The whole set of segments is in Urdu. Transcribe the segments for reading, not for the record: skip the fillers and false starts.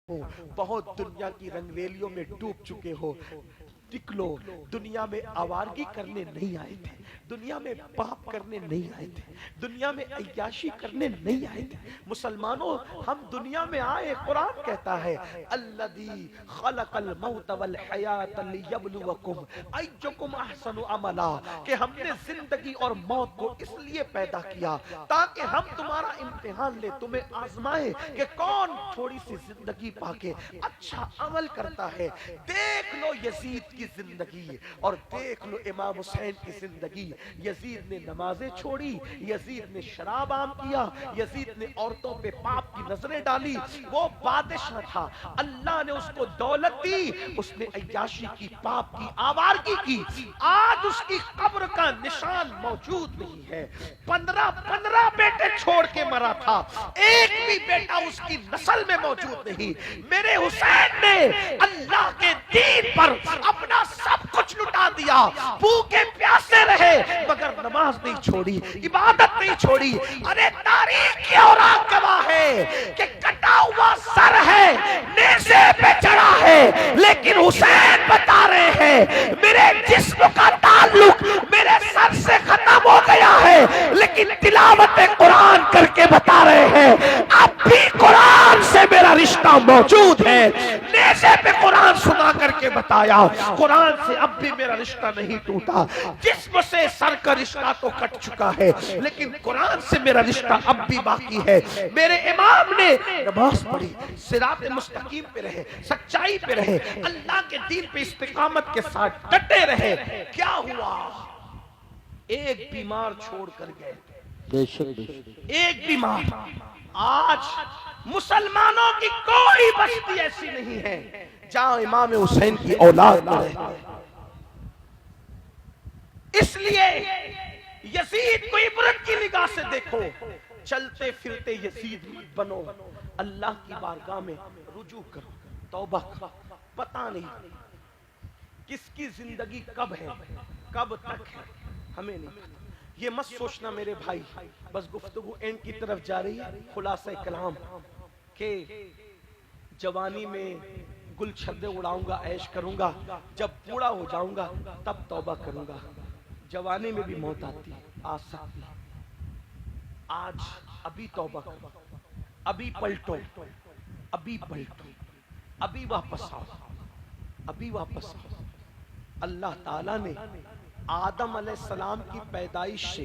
ہو، بہت دنیا کی رنگریلیوں میں ڈوب چکے ہو، نکلو، دنیا میں آوارگی کرنے نہیں آئے تھے، دنیا میں پاپ کرنے نہیں آئے تھے، دنیا میں عیاشی کرنے نہیں آئے تھے۔ مسلمانوں، ہم دنیا میں آئے، قرآن کہتا ہے الذی خلق الموت والحیات لیبلوکم ایکم احسن عملا، کہ ہم نے زندگی اور موت کو اس لیے پیدا کیا تاکہ ہم تمہارا امتحان لے، تمہیں آزمائے کہ کون تھوڑی سی زندگی پا کے اچھا عمل کرتا ہے۔ دیکھ لو یزید کی زندگی اور دیکھ لو امام حسین کی زندگی۔ یزید نے نمازیں چھوڑی، یزید نے شراب عام کیا، یزید نے عورتوں پہ پاپ کی نظریں ڈالی، وہ بادشاہ تھا، اللہ نے اس کو دولت دی، اس نے عیاشی کی، پاپ کی، آوارگی کی، آج اس کی قبر کا نشان موجود نہیں ہے۔ 15 بیٹے چھوڑ کے مرا تھا، ایک بھی بیٹا اس کی نسل میں موجود نہیں۔ میرے حسین نے اللہ کے دین پر اپنا سب کچھ لٹا دیا، بھوکے پیاسے رہے مگر نماز نہیں چھوڑی، عبادت نہیں چھوڑی۔ ارے تاریخ کی اوراق گواہ ہے کہ کٹا ہوا سر ہے، نیزے پہ چڑھا ہے، لیکن حسین بتا رہے ہیں میرے جسم کا تعلق میرے سر سے ختم ہو گیا ہے، لیکن تلاوت قرآن کر کے بتا رہے ہیں اب بھی قرآن سے میرا رشتہ موجود ہے۔ نیزے پہ قرآن سنا کر کے بتایا قرآن سے اب بھی میرا رشتہ نہیں ٹوٹا، جسم سے سر کا رشتہ تو کٹ چکا ہے لیکن قرآن سے میرا رشتہ اب بھی باقی ہے۔ میرے امام نے نماز پڑھی، صراط مستقیم پہ رہے، سچائی پہ رہے، اللہ کے دین پہ استقامت کے ساتھ ڈٹے رہے۔ کیا ہوا؟ ایک بیمار چھوڑ کر گئے، ایک بیمار۔ آج مسلمانوں کی کوئی بستی ایسی نہیں ہے جہاں امام حسین کی اولاد نہ رہے۔ اس لیے یزید کو عبرت کی نگاہ سے دیکھو، چلتے پھرتے یزید بنو، اللہ کی بارگاہ میں رجوع کرو، توبہ کرو۔ پتہ نہیں کس کی زندگی کب ہے، کب تک ہے، ہمیں نہیں پتہ۔ یہ مت سوچنا میرے بھائی بس گفتگو اینڈ کی طرف جا رہی ہے، خلاصہ کلام کہ جوانی میں گل چھدے اڑاؤں گا، عیش کروں گا، جب بوڑھا ہو جاؤں گا تب توبہ کروں گا۔ جوانی میں بھی موت آتی ہے، آ سکتی ہے۔ آج ابھی توبہ کرو، ابھی پلٹو، ابھی پلٹو، ابھی واپس آؤ، ابھی واپس آؤ۔ اللہ تعالیٰ نے آدم علیہ السلام کی پیدائش سے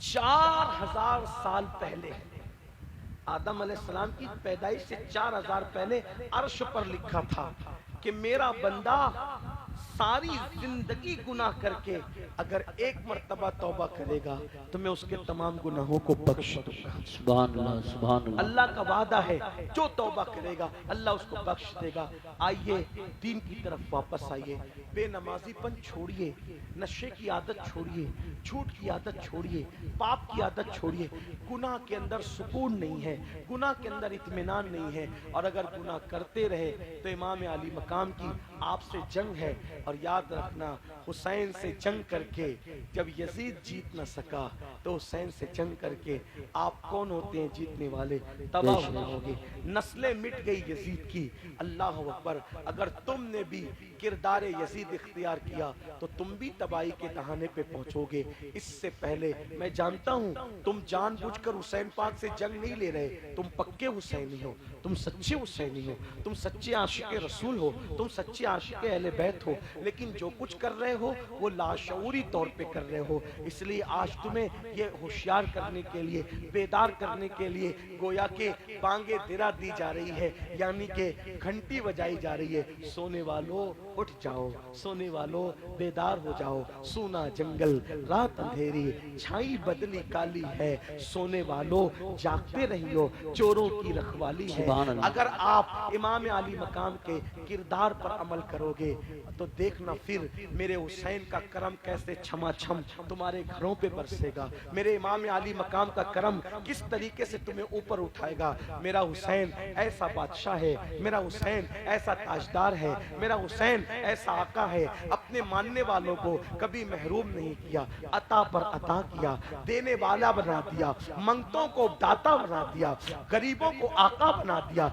4000 سال پہلے، آدم علیہ السلام کی پیدائش سے 4000 پہلے عرش پر لکھا تھا کہ میرا بندہ ساری زندگی گناہ کر کے اگر ایک مرتبہ توبہ کرے گا تو میں اس کے تمام گناہوں کو بخش دوں گا۔ سبحان اللہ، سبحان اللہ۔ اللہ کا وعدہ ہے جو توبہ کرے گا اللہ اس کو بخش دے گا۔ آئیے دین کی طرف واپس آئیے، بے نمازی پن چھوڑیے، نشے کی عادت چھوڑیے، جھوٹ کی عادت چھوڑیے، پاپ کی عادت چھوڑیے۔ گناہ کے اندر سکون نہیں ہے، گناہ کے اندر اطمینان نہیں ہے، اور اگر گناہ کرتے رہے تو امام علی مقام کی آپ سے جنگ ہے۔ اور یاد رکھنا حسین سے جنگ کر کے جب یزید جیت نہ سکا تو حسین سے جنگ کر کے آپ کون ہوتے ہیں جیتنے والے؟ تباہ ہوگے، نسلیں مٹ گئی یزید کی۔ اللہ اکبر۔ اگر تم نے بھی کردار یزید اختیار کیا تو تم بھی تباہی کے دہانے پہ پہنچو گے۔ اس سے پہلے میں جانتا ہوں تم جان بوجھ کر حسین پاک سے جنگ نہیں لے رہے، تم پکے حسینی ہو، تم سچے حسینی ہو، تم سچے عاشق رسول ہو، تم سچے عاشق اہل بیت ہو، لیکن جو کچھ کر رہے ہو وہ لاشعوری طور پہ کر رہے ہو۔ اس لیے آج تمہیں یہ ہوشیار کرنے کے لیے، بیدار کرنے کے لیے گویا کہ بانگے درا دی جا رہی ہے، یعنی کہ گھنٹی بجائی جا رہی ہے۔ سونے والو اٹھ جاؤ، سونے والو بیدار ہو جاؤ، سونا جنگل رات اندھیری چھائی بدلی کالی ہے، سونے والو جاگتے رہیو چوروں کی رکھوالی ہے۔ اگر آپ امام علی مقام کے کردار پر عمل کرو گے تو دیکھنا پھر میرے حسین کا کرم کیسے چھما چھم تمہارے گھروں پہ برسے گا، میرے امام علی مقام کا کرم کس طریقے سے تمہیں اوپر اٹھائے گا۔ میرا حسین ایسا بادشاہ ہے، میرا حسین ایسا تاجدار ہے، میرا حسین ایسا آقا ہے، اپنے ماننے والوں کو کبھی محروم نہیں کیا، عطا پر عطا کیا، دینے والا بنا دیا، منگتوں کو داتا بنا دیا، غریبوں کو آقا بنا دیا,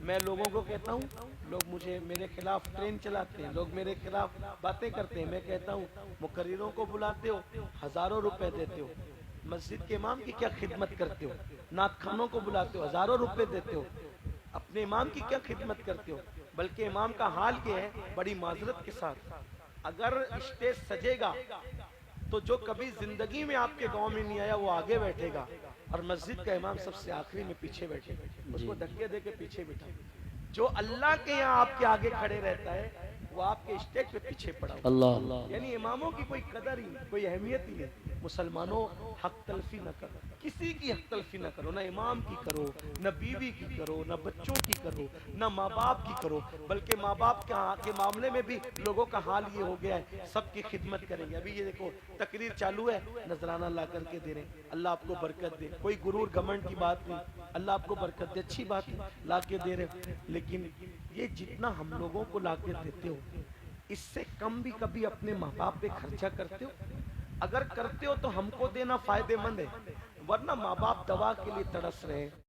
میں لوگوں کو کہتا ہوں، لوگ مجھے میرے خلاف ٹرین چلاتے ہیں، لوگ میرے خلاف باتیں کرتے ہیں، میں کہتا ہوں مقرروں کو بلاتے ہو، ہزاروں روپے دیتے ہو، مسجد کے امام کی کیا خدمت کرتے ہو، نعت خانوں کو بلاتے ہو، ہزاروں روپے دیتے ہو، اپنے امام کی کیا خدمت کرتے ہو؟ بلکہ امام کا حال یہ ہے، بڑی معذرت کے ساتھ، اگر اسٹیج سجے گا تو جو کبھی زندگی میں آپ کے گاؤں میں نہیں آیا وہ آگے بیٹھے گا، اور مسجد کا امام سب سے آخری میں پیچھے بیٹھے گا، اس کو جی دھکے دے کے پیچھے بٹھا۔ جو اللہ کے یہاں آپ کے آگے کھڑے رہتا ہے وہ آپ کے اسٹیج پہ پیچھے پڑا ہوا، اللہ یعنی اماموں کی کوئی قدر ہی نہیں، کوئی اہمیت ہی نہیں۔ مسلمانوں، حق تلفی نہ کرو، کسی کی حق تلفی نہ کرو، نہ امام کی کرو، نہ بیوی کی کرو، نہ بچوں کی کرو، نہ ماں باپ کی کرو، بلکہ ماں باپ کے معاملے میں بھی لوگوں کا حال یہ ہو گیا ہے، سب کی خدمت کریں گے۔ ابھی یہ دیکھو تقریر چالو ہے، نذرانہ لا کر کے دے رہے ہیں، اللہ آپ کو برکت دے، کوئی غرور گھمنڈ کی بات نہیں، اللہ آپ کو برکت دے، اچھی بات ہے لا کے دے رہے ہیں، لیکن یہ جتنا ہم لوگوں کو لا کے دیتے ہو اس سے کم بھی کبھی اپنے ماں باپ پہ خرچہ کرتے ہو؟ اگر کرتے ہو تو ہم کو دینا فائدے مند ہے، ورنہ ماں باپ دوا کے لیے تڑس رہے ہیں،